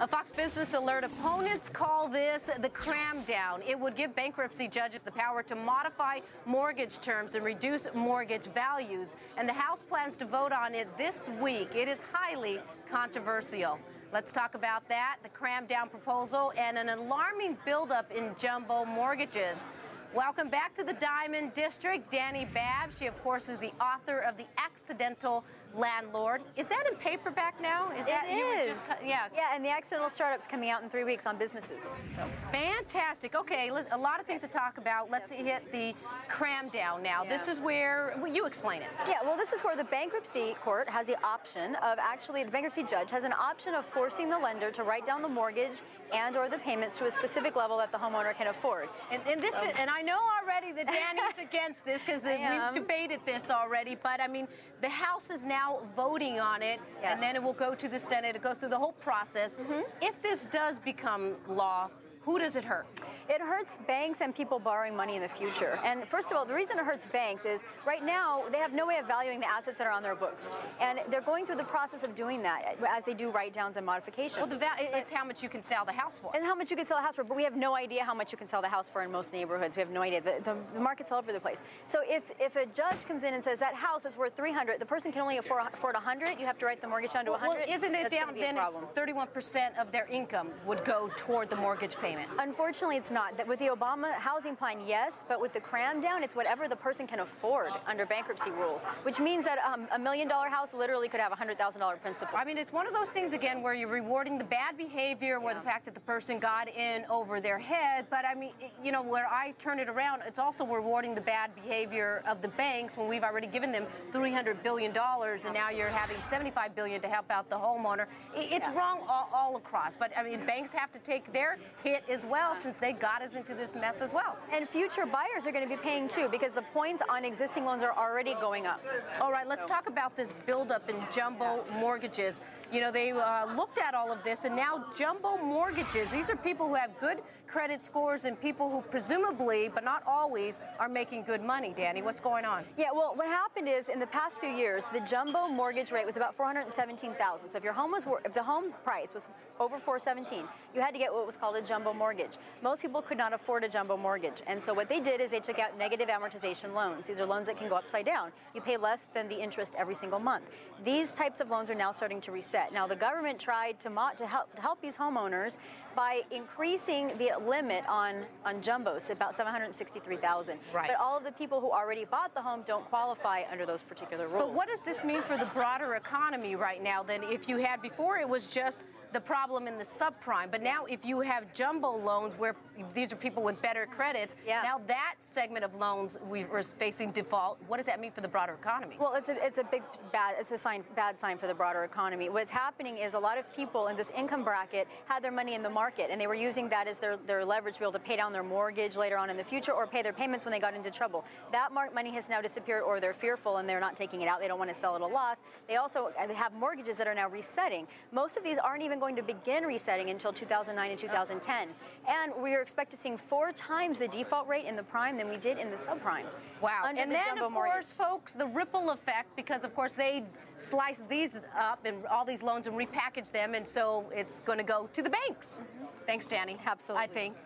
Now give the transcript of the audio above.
A Fox Business Alert, opponents call this the Cramdown. It would give bankruptcy judges the power to modify mortgage terms and reduce mortgage values. And the House plans to vote on it this week. It is highly controversial. Let's talk about that, the Cramdown proposal, and an alarming buildup in jumbo mortgages. Welcome back to the Diamond District, Dani Babb. She, of course, is the author of The Accidental Landlord. Is that in paperback now? It is. Yeah, and The Accidental Startup's coming out in 3 weeks on businesses. So. Fantastic. Okay, a lot of things to talk about. Let's hit the Cramdown now. Yeah. This is where, you explain it. Yeah, well, this is where the bankruptcy court has the option of the bankruptcy judge has an option of forcing the lender to write down the mortgage and or the payments to a specific level that the homeowner can afford. And I know already that Dani's against this because we've debated this already, but I mean, the House is now voting on it, and then it will go to the Senate. It goes through the whole process. If this does become law, who does it hurt? It hurts banks and people borrowing money in the future. And first of all, the reason it hurts banks is right now they have no way of valuing the assets that are on their books. And they're going through the process of doing that as they do write-downs and modifications. Well, it's how much you can sell the house for. And how much you can sell the house for, but we have no idea how much you can sell the house for in most neighborhoods. We have no idea. The market's all over the place. So if a judge comes in and says that house is worth $300, the person can only afford $100, you have to write the mortgage down to $100. Well, isn't it down then it's 31% of their income would go toward the mortgage payment? Unfortunately, it's not. With the Obama housing plan, yes, but with the Cramdown, it's whatever the person can afford under bankruptcy rules, which means that $1 million house literally could have $100,000 principal. I mean, it's one of those things, again, where you're rewarding the bad behavior or the fact that the person got in over their head. But, I mean, you know, where I turn it around, it's also rewarding the bad behavior of the banks when we've already given them $300 billion, and now you're having $75 billion to help out the homeowner. It's wrong all across. But, I mean, banks have to take their hit as well, since they got us into this mess as well. And future buyers are going to be paying too, because the points on existing loans are already going up. All right, let's talk about this buildup in jumbo mortgages. You know, they looked at all of this, and now jumbo mortgages, these are people who have good credit scores and people who presumably, but not always, are making good money. Dani, what's going on? Yeah, well, what happened is in the past few years, the jumbo mortgage rate was about $417,000. So if if the home price was over $417,000, you had to get what was called a jumbo mortgage. Most people could not afford a jumbo mortgage, and so what they did is they took out negative amortization loans. These are loans that can go upside down. You pay less than the interest every single month. These types of loans are now starting to reset. Now, the government tried to help these homeowners by increasing the limit on jumbos to about $763,000. Right. But all of the people who already bought the home don't qualify under those particular rules. But what does this mean for the broader economy right now? Then, if you had before, it was just the problem in the subprime. But now if you have jumbo loans where these are people with better credits, now that segment of loans we're facing default. What does that mean for the broader economy? Well, it's a bad sign for the broader economy. What's happening is a lot of people in this income bracket had their money in the market, and they were using that as their leverage to be able to pay down their mortgage later on in the future or pay their payments when they got into trouble. That money has now disappeared, or they're fearful and they're not taking it out. They don't want to sell at a loss. They also have mortgages that are now resetting. Most of these aren't even going to begin resetting until 2009 and 2010. And we are expecting 4 times the default rate in the prime than we did in the subprime. Wow. And then, of course, folks, the ripple effect, because, of course, they slice these up and all these loans and repackage them, and so it's going to go to the banks. Thanks, Dani. Absolutely. I think.